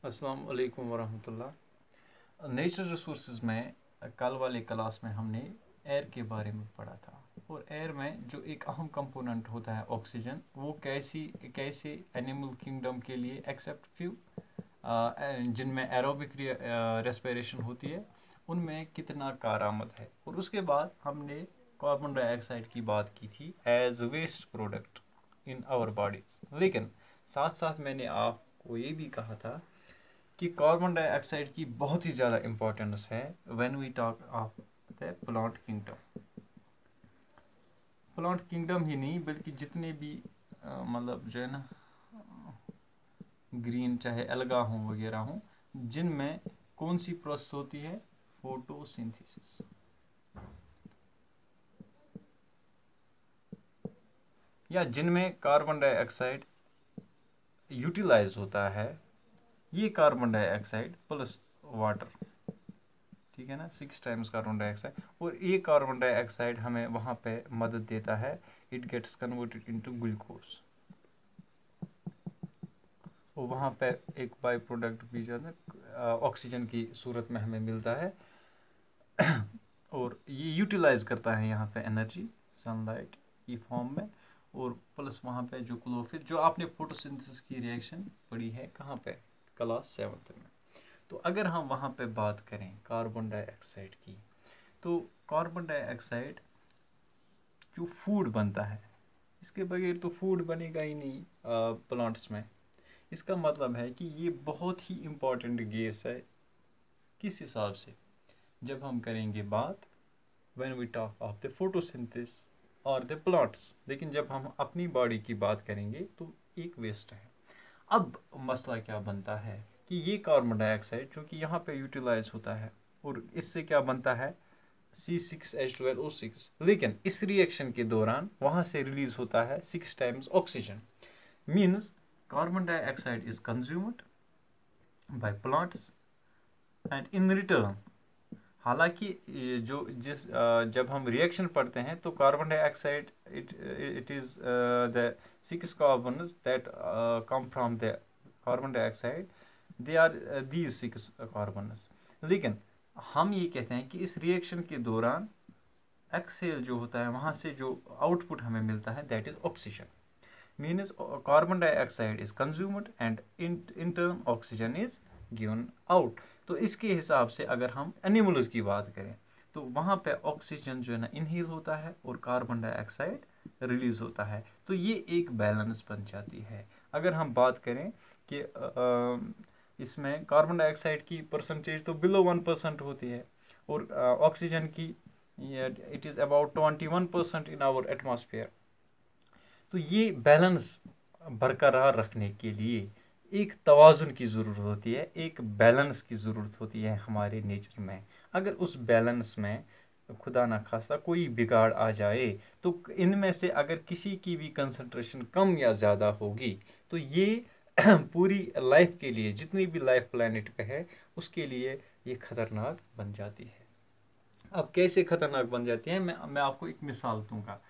अस्सलाम वालेकुम वरहमतुल्लाह। Natural resources में कल वाले क्लास में हमने एयर के बारे में पढ़ा था। और एयर में जो एक अहम कंपोनेंट होता है ऑक्सीजन, वो कैसे एनिमल किंगडम के लिए एक्सेप्ट फ्यू जिनमें एरोबिक रेस्पिरेशन होती है, उनमें कितना कारआमद है। और उसके बाद हमने कार्बन डाइऑक्साइड की बात की थी as waste product in our bodies. लेकिन साथ साथ मैंने आपको ये भी कहा था कि कार्बन डाइऑक्साइड की बहुत ही ज़्यादा इम्पोर्टेंस है when we talk of the plant kingdom. Plant kingdom ही नहीं बल्कि जितने भी मतलब जो है ना ग्रीन चाहे अलगा हो वगैरह हो, जिनमें कौन सी प्रोसेस होती है, फोटोसिंथेसिस। या जिनमें कार्बन डाइऑक्साइड यूटिलाइज होता है, ये कार्बन डाइऑक्साइड प्लस वाटर, ठीक है ना, 6 टाइम्स कार्बन डाइऑक्साइड। और ये कार्बन डाइऑक्साइड हमें वहाँ पे मदद देता है, it gets converted into glucose. और वहाँ पे एक बाई प्रोडक्ट भी जो है ऑक्सीजन की सूरत में हमें मिलता है। और ये यूटिलाइज करता है यहाँ पे एनर्जी सनलाइट की फॉर्म में। और प्लस वहाँ पे जो क्लोरोफिल, जो आपने फोटोसिंथेसिस की रिएक्शन पढ़ी है कहाँ पे, क्लास 7 में। तो अगर हम वहाँ पे बात करें कार्बन डाइऑक्साइड की, तो कार्बन डाइऑक्साइड जो फूड बनता है, इसके बगैर तो फूड बनेगा ही नहीं प्लांट्स में। इसका मतलब है कि ये बहुत ही इम्पोर्टेंट गैस है। किस हिसाब से, जब हम करेंगे बात when we talk of the photosynthesis और द प्लांट्स, लेकिन जब हम अपनी बॉडी की बात करेंगे तो एक वेस्ट है। अब मसला क्या बनता है कि ये कार्बन डाइऑक्साइड जो कि यहाँ पे यूटिलाइज होता है, और इससे क्या बनता है C6H12O6, लेकिन इस रिएक्शन के दौरान वहां से रिलीज होता है 6 times oxygen. Means carbon dioxide is consumed by plants and in return, हालांकि जो जब हम रिएक्शन पढ़ते हैं तो carbon dioxide it is the 6 carbons that come from the carbon dioxide, they are these 6 carbons. लेकिन हम ये कहते हैं कि इस रिएक्शन के दौरान एक्सेल जो होता है, वहां से जो आउटपुट हमें मिलता है that is oxygen. Means carbon dioxide is consumed and in turn oxygen is given out. तो इसके हिसाब से अगर हम एनिमल्स की बात करें तो वहां पे ऑक्सीजन जो है ना इनहेल होता है और कार्बन डाइऑक्साइड रिलीज होता है। तो ये एक बैलेंस बन जाती है। अगर हम बात करें कि इसमें कार्बन डाइऑक्साइड की परसेंटेज तो बिलो 1% होती है, और ऑक्सीजन की it is about 21% in our atmosphere. तो ये बैलेंस बरकरार रखने के लिए एक तवाजुन की ज़रूरत होती है, एक बैलेंस की ज़रूरत होती है हमारे नेचर में। अगर उस बैलेंस में खुदा ना खास्ता कोई बिगाड़ आ जाए, तो इनमें से अगर किसी की भी कंसंट्रेशन कम या ज़्यादा होगी तो ये पूरी लाइफ के लिए, जितनी भी लाइफ प्लानिट पे है, उसके लिए ये खतरनाक बन जाती है। अब कैसे खतरनाक बन जाती है, मैं आपको एक मिसाल दूंगा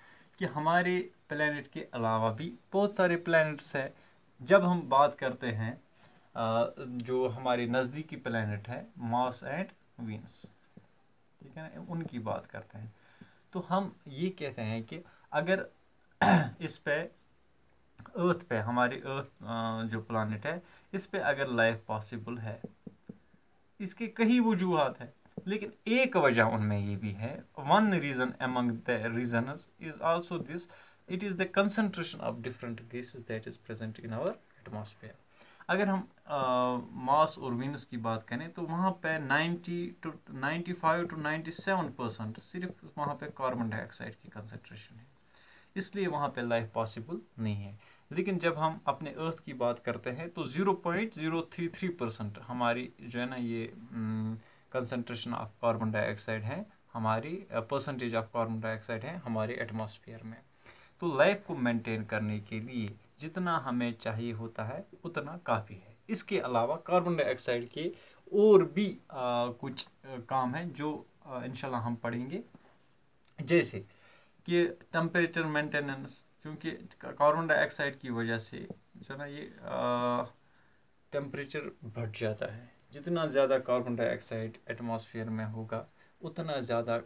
कि हमारे प्लेनेट के अलावा भी बहुत सारे प्लेनेट्स हैं। जब हम बात करते हैं जो हमारे नज़दीकी प्लेनेट है मार्स एंड वीनस, ठीक है ना, उनकी बात करते हैं, तो हम ये कहते हैं कि अगर इस पे अर्थ पे, हमारे अर्थ जो प्लानिट है, इस पे अगर लाइफ पॉसिबल है, इसके कई वजूहत है, लेकिन एक वजह उनमें ये भी है, one reason among the reasons is also this, it is the concentration of different gases that is present in our atmosphere. अगर हम मार्स और वीनस की बात करें तो वहाँ पे 95 to 97% सिर्फ वहाँ पे कार्बन डाइऑक्साइड की कंसंट्रेशन है, इसलिए वहाँ पे लाइफ पॉसिबल नहीं है। लेकिन जब हम अपने अर्थ की बात करते हैं तो 0.033% हमारी जो है ना ये कंसंट्रेशन ऑफ कार्बन डाइऑक्साइड है, हमारी परसेंटेज ऑफ कार्बन डाइऑक्साइड है हमारे एटमॉस्फेयर में। तो लाइफ को मेंटेन करने के लिए जितना हमें चाहिए होता है उतना काफ़ी है। इसके अलावा कार्बन डाइऑक्साइड के और भी कुछ काम हैं जो इंशाल्लाह हम पढ़ेंगे, जैसे कि टेम्परेचर मेंटेनेंस, क्योंकि कार्बन डाइऑक्साइड की वजह से जो ना ये टेम्परेचर बढ़ जाता है। जितना ज़्यादा कार्बन डाइऑक्साइड एटमॉस्फेयर में होगा उतना ज़्यादा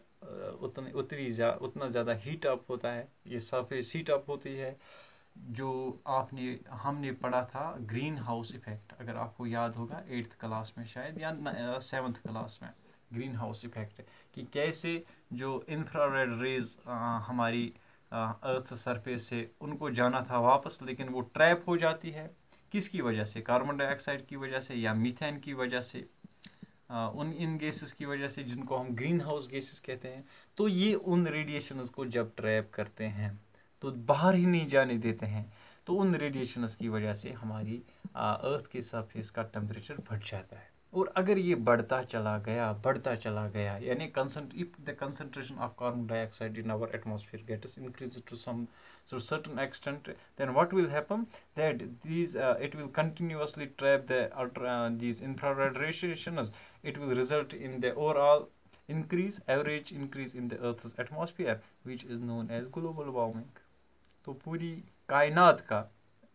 उतना ज़्यादा हीट अप होता है, ये सरफेस हीट अप होती है। जो हमने पढ़ा था ग्रीन हाउस इफेक्ट, अगर आपको याद होगा 8th क्लास में शायद या 7th क्लास में, ग्रीन हाउस इफेक्ट, कि कैसे जो इंफ्रारेड रेज हमारी अर्थ सरफेस से उनको जाना था वापस, लेकिन वो ट्रैप हो जाती है। किसकी वजह से? कार्बन डाइऑक्साइड की वजह से या मीथेन की वजह से, इन गैसेस की वजह से, जिनको हम ग्रीन हाउस गैसेस कहते हैं। तो ये उन रेडिएशंस को जब ट्रैप करते हैं तो बाहर ही नहीं जाने देते हैं, तो उन रेडिएशंस की वजह से हमारी अर्थ के सरफेस का टेम्परेचर बढ़ जाता है। और अगर ये बढ़ता चला गया यानी if the concentration of carbon dioxide in our atmosphere gets increased to some certain extent, then what will happen? That it will continuously trap these infrared radiations. It will result in the overall average increase in the Earth's atmosphere, which is known as global warming. तो पूरी कायनात का,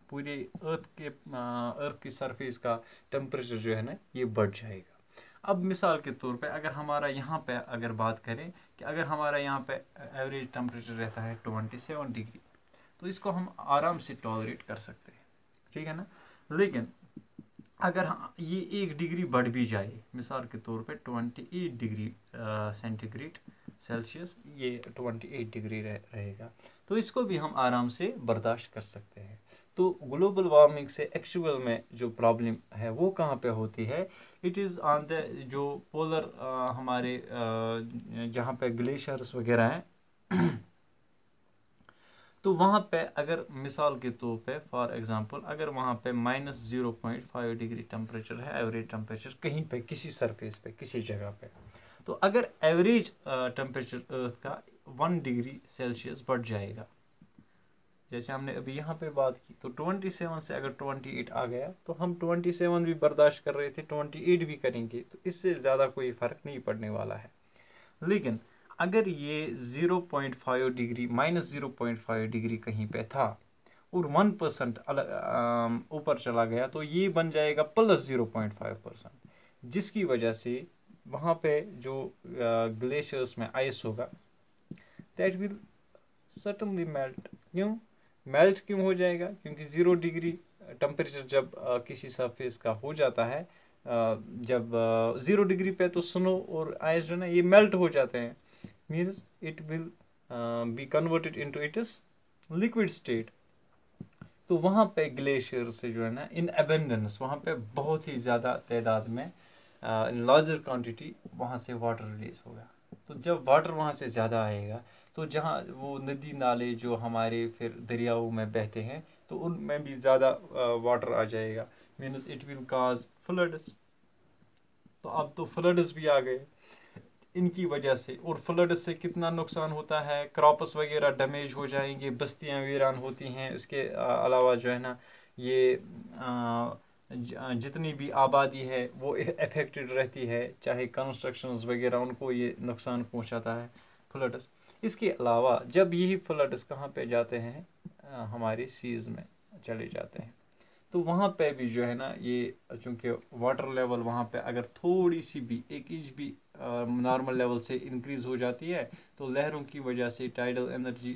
पूरे अर्थ की surface का temperature जो है ना ये बढ़ जाएगा। अब मिसाल के तौर पे अगर हमारा यहाँ पे अगर बात करें कि अगर हमारा यहाँ पे एवरेज टेम्परेचर रहता है 27 डिग्री, तो इसको हम आराम से टॉलरेट कर सकते हैं, ठीक है ना। लेकिन अगर ये 1 डिग्री बढ़ भी जाए, मिसाल के तौर पे 28 डिग्री सेंटीग्रेड सेल्सियस, ये 28 डिग्री रहेगा, तो इसको भी हम आराम से बर्दाश्त कर सकते हैं। तो ग्लोबल वार्मिंग से एक्चुअल में जो प्रॉब्लम है वो कहाँ पे होती है? इट इज़ ऑन द जो पोलर हमारे जहाँ पे ग्लेशियर्स वगैरह हैं तो वहाँ पे अगर मिसाल के तौर पे फॉर एग्जांपल अगर वहाँ पे -0.5 डिग्री टेम्परेचर है, एवरेज टेम्परेचर कहीं पे किसी सरफेस पे किसी जगह पे, तो अगर एवरेज टेम्परेचर अर्थ का 1 डिग्री सेल्सियस बढ़ जाएगा, जैसे हमने अभी यहाँ पे बात की, तो 27 से अगर 28 आ गया तो हम 27 भी बर्दाश्त कर रहे थे, 28 भी करेंगे, तो इससे ज़्यादा कोई फ़र्क नहीं पड़ने वाला है। लेकिन अगर ये 0.5 डिग्री -0.5 डिग्री कहीं पे था और 1% ऊपर चला गया, तो ये बन जाएगा +0.5%, जिसकी वजह से वहाँ पे जो ग्लेशियर्स में आइस होगा that will certainly melt. Melt क्यों हो जाएगा? क्योंकि 0 डिग्री टेम्परेचर जब किसी सरफेस का हो जाता है, जब 0 डिग्री पे तो स्नो और आइस जो ना ये मेल्ट हो जाते हैं, means it will be converted into its liquid state. तो वहाँ पे ग्लेशियर से जो है ना इन अबेंडेंस, वहाँ पे बहुत ही ज़्यादा तादाद में इन लार्जर क्वांटिटी वहाँ से वाटर रिलीज होगा। तो जब वाटर वहाँ से ज़्यादा आएगा तो जहाँ वो नदी नाले जो हमारे फिर दरियाओं में बहते हैं तो उनमें भी ज़्यादा वाटर आ जाएगा, means it will cause floods. तो अब तो फ्लड्स भी आ गए इनकी वजह से, और फ्लड से कितना नुकसान होता है, क्रॉप्स वगैरह डैमेज हो जाएंगे, बस्तियां वीरान होती हैं। इसके अलावा जो है ना ये जितनी भी आबादी है वो अफेक्टेड रहती है, चाहे कंस्ट्रक्शंस वगैरह, उनको ये नुकसान पहुंचाता है फ्लड्स। इसके अलावा जब यही फ्लड्स कहाँ पे जाते हैं, हमारे सीज में चले जाते हैं, तो वहाँ पे भी जो है ना ये चूँकि वाटर लेवल वहाँ पे अगर थोड़ी सी भी 1 इंच भी नॉर्मल लेवल से इंक्रीज हो जाती है, तो लहरों की वजह से टाइडल एनर्जी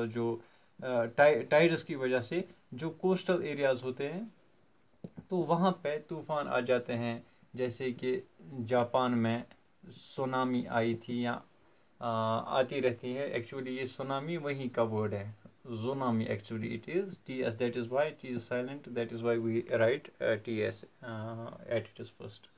जो टाइड्स की वजह से जो कोस्टल एरियाज होते हैं तो वहाँ पे तूफान आ जाते हैं। जैसे कि जापान में सुनामी आई थी या आती रहती है, एक्चुअली ये सुनामी वहीं का वर्ड है, tsunami actually it is ts, that is why t is silent, that is why we write ts at its first।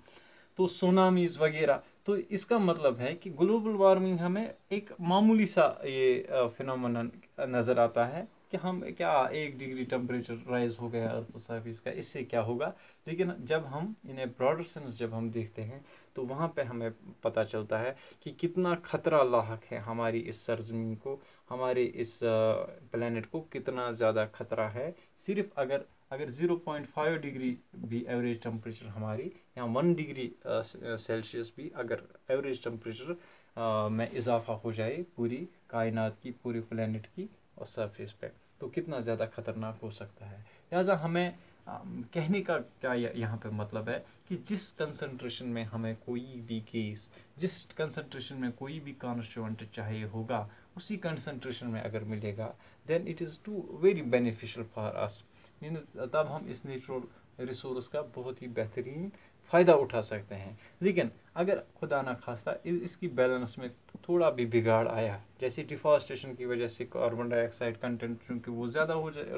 तो सुनामीज वगैरह, तो इसका मतलब है कि ग्लोबल वार्मिंग हमें एक मामूली सा ये फिनोमेनन नज़र आता है कि हम क्या 1 डिग्री टेम्परेचर राइज हो गया अर्थ सरफेस का, इससे क्या होगा। लेकिन जब हम इन्हें ब्रॉडर सेंस जब हम देखते हैं तो वहाँ पे हमें पता चलता है कि कितना खतरा लाहक है हमारी इस सरजमीन को, हमारे इस प्लेनेट को कितना ज़्यादा खतरा है। सिर्फ अगर 0.5 डिग्री भी एवरेज टेम्परेचर हमारी या 1 डिग्री सेल्सियस भी अगर एवरेज टेम्परेचर में इजाफा हो जाए पूरी कायनात की, पूरी प्लेनेट की और सरफेस पे, तो कितना ज़्यादा खतरनाक हो सकता है। लिहाजा हमें कहने का क्या यहाँ पे मतलब है कि जिस कंसंट्रेशन में हमें कोई भी केस, जिस कंसंट्रेशन में कोई भी कॉन्स्टिट्यूएंट चाहिए होगा, उसी कंसंट्रेशन में अगर मिलेगा, then it is too very beneficial for us. Means तब हम इस नेचुरल रिसोर्स का बहुत ही बेहतरीन फ़ायदा उठा सकते हैं। लेकिन अगर खुदा ना खास्ता इसकी बैलेंस में थोड़ा भी बिगाड़ आया, जैसे डिफॉरेस्टेशन की वजह से कार्बन डाइऑक्साइड कंटेंट चूँकि वो ज़्यादा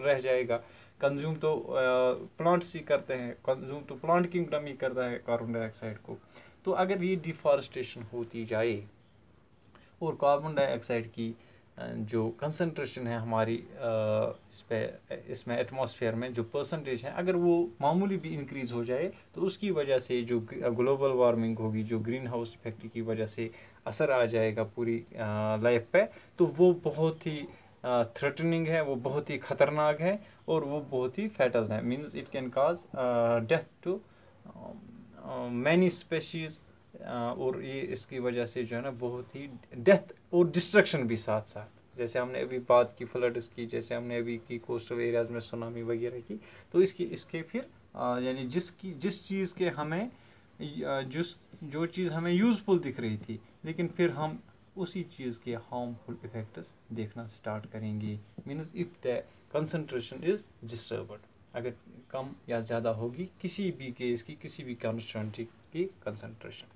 रह जाएगा, कंज्यूम तो प्लांट्स ही करते हैं, कंज्यूम तो प्लांट किंगडम ही करता है कार्बन डाइऑक्साइड को। तो अगर ये डिफॉरेस्टेशन होती जाए और कार्बन डाइऑक्साइड की जो कंसंट्रेशन है हमारी इसमें एटमॉस्फेयर में जो परसेंटेज है, अगर वो मामूली भी इंक्रीज हो जाए, तो उसकी वजह से जो ग्लोबल वार्मिंग होगी, जो ग्रीन हाउस इफेक्ट की वजह से असर आ जाएगा पूरी लाइफ पे, तो वो बहुत ही थ्रेटनिंग है, वो बहुत ही खतरनाक है, और वो बहुत ही फैटल है। Means it can cause death to many species, और ये इसकी वजह से जो है ना बहुत ही डेथ और डिस्ट्रक्शन भी साथ साथ, जैसे हमने अभी बात की फ्लड्स की, जैसे हमने अभी की कोस्टल एरियाज में सुनामी वगैरह की, तो इसके फिर यानी जिस चीज़ के हमें जो चीज़ हमें यूजफुल दिख रही थी, लेकिन फिर हम उसी चीज़ के हार्मफुल इफेक्ट्स देखना स्टार्ट करेंगे। Means if the concentration is disturbed, अगर कम या ज़्यादा होगी किसी भी केस की, किसी भी कॉन्स्टिट्यूएंट की कंसंट्रेशन।